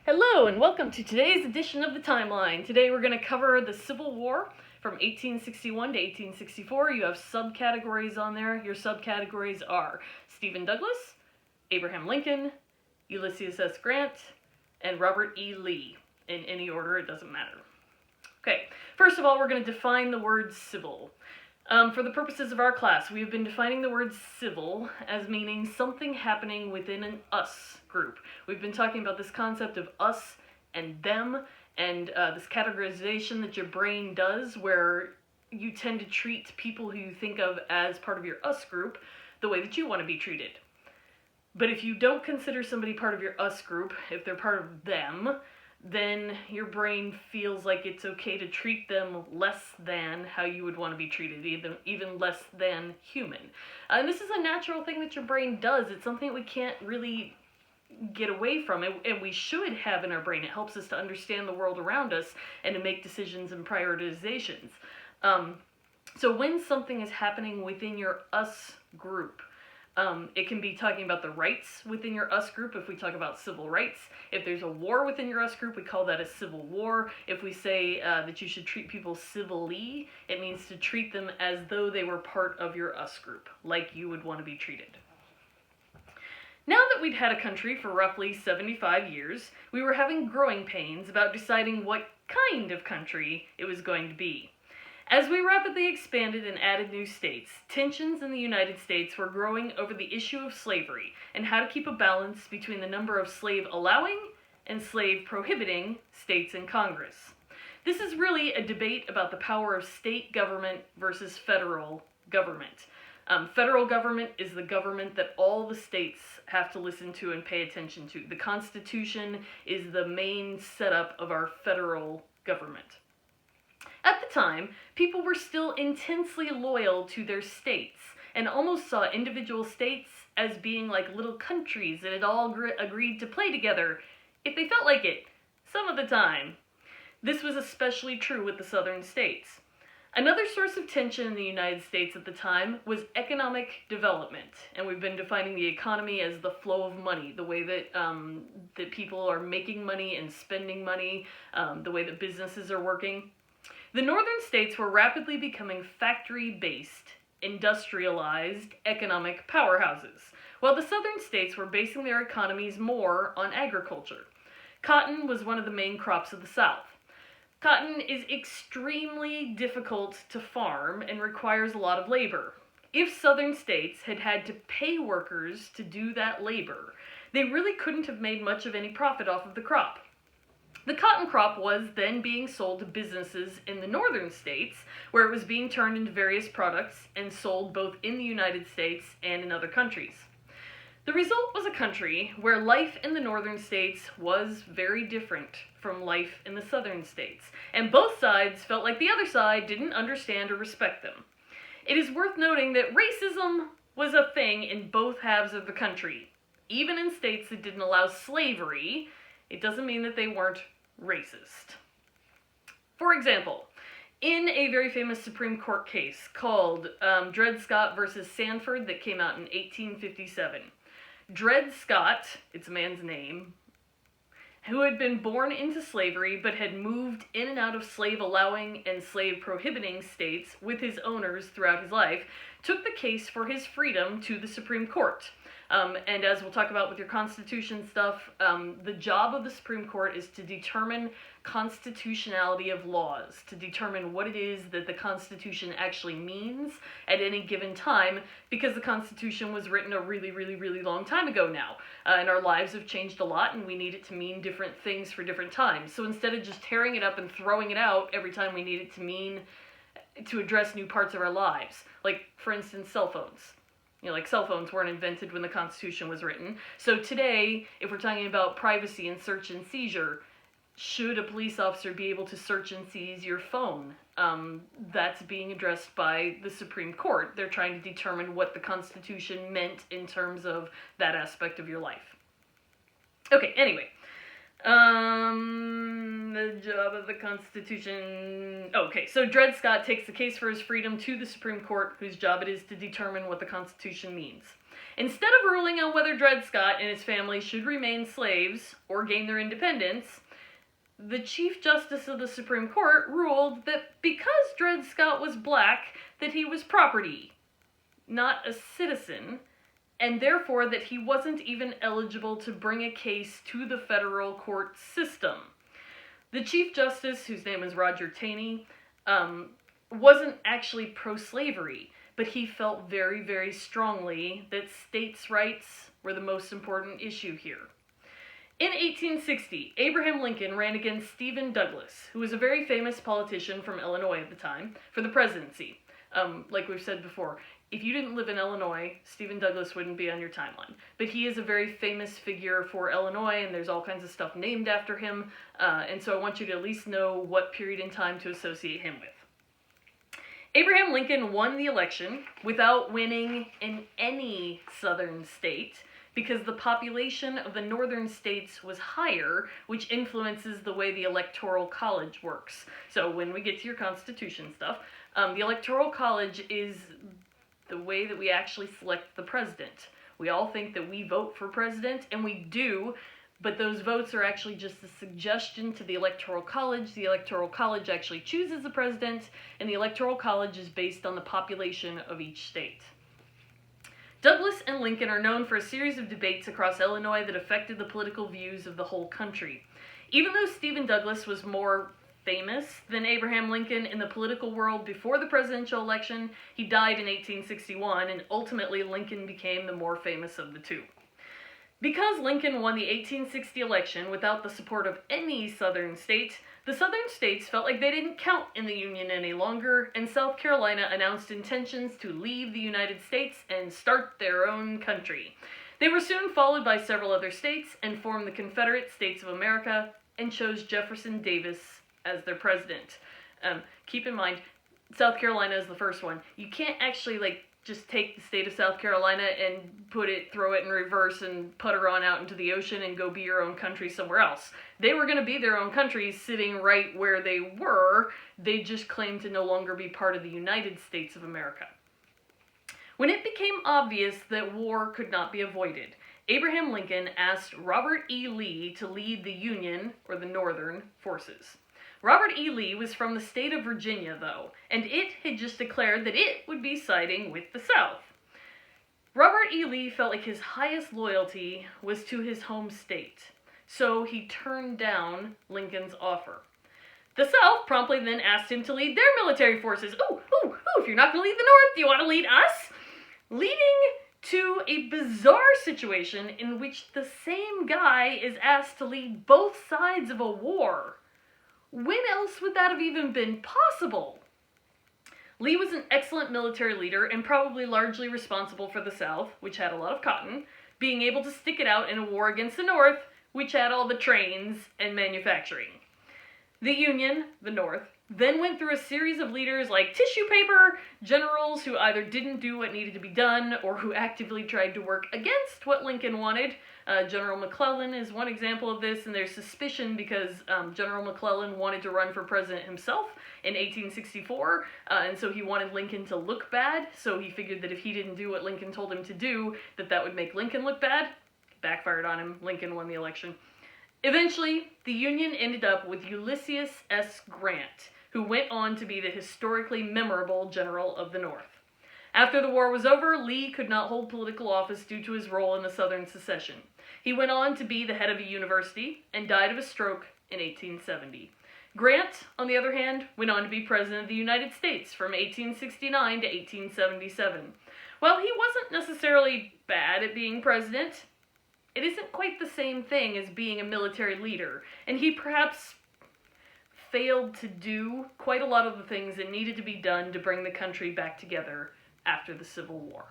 Hello and welcome to today's edition of the Timeline. Today we're going to cover the Civil War from 1861 to 1864. You have subcategories on there. Your subcategories are Stephen Douglas, Abraham Lincoln, Ulysses S. Grant, and Robert E. Lee. In any order, it doesn't matter. Okay, first of all, we're going to define the word civil. For the purposes of our class, we have been defining the word civil as meaning something happening within an us group. We've been talking about this concept of us and them, and this categorization that your brain does where you tend to treat people who you think of as part of your us group the way that you want to be treated. But if you don't consider somebody part of your us group, if they're part of them, then your brain feels like it's okay to treat them less than how you would want to be treated, even less than human. And this is a natural thing that your brain does. It's something that we can't really get away from, and we should have in our brain. It helps us to understand the world around us and to make decisions and prioritizations. So when something is happening within your us group, it can be talking about the rights within your us group if we talk about civil rights. If there's a war within your us group, we call that a civil war. If we say that you should treat people civilly, it means to treat them as though they were part of your us group, like you would want to be treated. Now that we'd had a country for roughly 75 years, we were having growing pains about deciding what kind of country it was going to be. As we rapidly expanded and added new states, tensions in the United States were growing over the issue of slavery and how to keep a balance between the number of slave-allowing and slave-prohibiting states in Congress. This is really a debate about the power of state government versus federal government. Federal government is the government that all the states have to listen to and pay attention to. The Constitution is the main setup of our federal government. At the time, people were still intensely loyal to their states and almost saw individual states as being like little countries that had all agreed to play together if they felt like it, some of the time. This was especially true with the southern states. Another source of tension in the United States at the time was economic development, and we've been defining the economy as the flow of money, the way that that people are making money and spending money, the way that businesses are working. The northern states were rapidly becoming factory-based, industrialized economic powerhouses, while the southern states were basing their economies more on agriculture. Cotton was one of the main crops of the South. Cotton is extremely difficult to farm and requires a lot of labor. If southern states had had to pay workers to do that labor, they really couldn't have made much of any profit off of the crop. The cotton crop was then being sold to businesses in the northern states, where it was being turned into various products and sold both in the United States and in other countries. The result was a country where life in the northern states was very different from life in the southern states, and both sides felt like the other side didn't understand or respect them. It is worth noting that racism was a thing in both halves of the country. Even in states that didn't allow slavery, it doesn't mean that they weren't racist. For example, in a very famous Supreme Court case called Dred Scott versus Sandford that came out in 1857, Dred Scott, it's a man's name, who had been born into slavery but had moved in and out of slave-allowing and slave-prohibiting states with his owners throughout his life, took the case for his freedom to the Supreme Court. And as we'll talk about with your Constitution stuff, the job of the Supreme Court is to determine constitutionality of laws, to determine what it is that the Constitution actually means at any given time, because the Constitution was written a really, really, really long time ago now. And our lives have changed a lot, and we need it to mean different things for different times. So instead of just tearing it up and throwing it out every time we need it to address new parts of our lives, like, for instance, cell phones. Like cell phones weren't invented when the Constitution was written. So today, if we're talking about privacy and search and seizure, should a police officer be able to search and seize your phone? That's being addressed by the Supreme Court. They're trying to determine what the Constitution meant in terms of that aspect of your life. Okay, anyway. The job of the Constitution... Okay, so Dred Scott takes the case for his freedom to the Supreme Court, whose job it is to determine what the Constitution means. Instead of ruling on whether Dred Scott and his family should remain slaves or gain their independence, the Chief Justice of the Supreme Court ruled that because Dred Scott was black, that he was property, not a citizen, and therefore that he wasn't even eligible to bring a case to the federal court system. The Chief Justice, whose name is Roger Taney, wasn't actually pro-slavery, but he felt very, very strongly that states' rights were the most important issue here. In 1860, Abraham Lincoln ran against Stephen Douglas, who was a very famous politician from Illinois at the time, for the presidency. Like we've said before, if you didn't live in Illinois, Stephen Douglas wouldn't be on your timeline. But he is a very famous figure for Illinois, and there's all kinds of stuff named after him, and so I want you to at least know what period in time to associate him with. Abraham Lincoln won the election without winning in any southern state, because the population of the northern states was higher, which influences the way the Electoral College works. So when we get to your Constitution stuff, the Electoral College is the way that we actually select the president. We all think that we vote for president, and we do, but those votes are actually just a suggestion to the Electoral College. The Electoral College actually chooses the president, and the Electoral College is based on the population of each state. Douglas and Lincoln are known for a series of debates across Illinois that affected the political views of the whole country. Even though Stephen Douglas was more famous than Abraham Lincoln in the political world before the presidential election, he died in 1861, and ultimately Lincoln became the more famous of the two. Because Lincoln won the 1860 election without the support of any southern state, the southern states felt like they didn't count in the Union any longer, and South Carolina announced intentions to leave the United States and start their own country. They were soon followed by several other states and formed the Confederate States of America and chose Jefferson Davis as their president. Keep in mind, South Carolina is the first one. You can't actually just take the state of South Carolina and throw it in reverse and putter on out into the ocean and go be your own country somewhere else. They were going to be their own country sitting right where they were. They just claimed to no longer be part of the United States of America. When it became obvious that war could not be avoided, Abraham Lincoln asked Robert E. Lee to lead the Union, or the Northern, forces. Robert E. Lee was from the state of Virginia, though, and it had just declared that it would be siding with the South. Robert E. Lee felt like his highest loyalty was to his home state, so he turned down Lincoln's offer. The South promptly then asked him to lead their military forces. If you're not going to lead the North, do you want to lead us? Leading to a bizarre situation in which the same guy is asked to lead both sides of a war. When else would that have even been possible? Lee was an excellent military leader and probably largely responsible for the South, which had a lot of cotton, being able to stick it out in a war against the North, which had all the trains and manufacturing. The Union, the North, then went through a series of leaders like tissue paper, generals who either didn't do what needed to be done or who actively tried to work against what Lincoln wanted. General McClellan is one example of this, and there's suspicion because General McClellan wanted to run for president himself in 1864, and so he wanted Lincoln to look bad, so he figured that if he didn't do what Lincoln told him to do, that would make Lincoln look bad. Backfired on him. Lincoln won the election. Eventually, the Union ended up with Ulysses S. Grant, who went on to be the historically memorable General of the North. After the war was over, Lee could not hold political office due to his role in the Southern secession. He went on to be the head of a university and died of a stroke in 1870. Grant, on the other hand, went on to be President of the United States from 1869 to 1877. While he wasn't necessarily bad at being president, it isn't quite the same thing as being a military leader, and he perhaps failed to do quite a lot of the things that needed to be done to bring the country back together after the Civil War.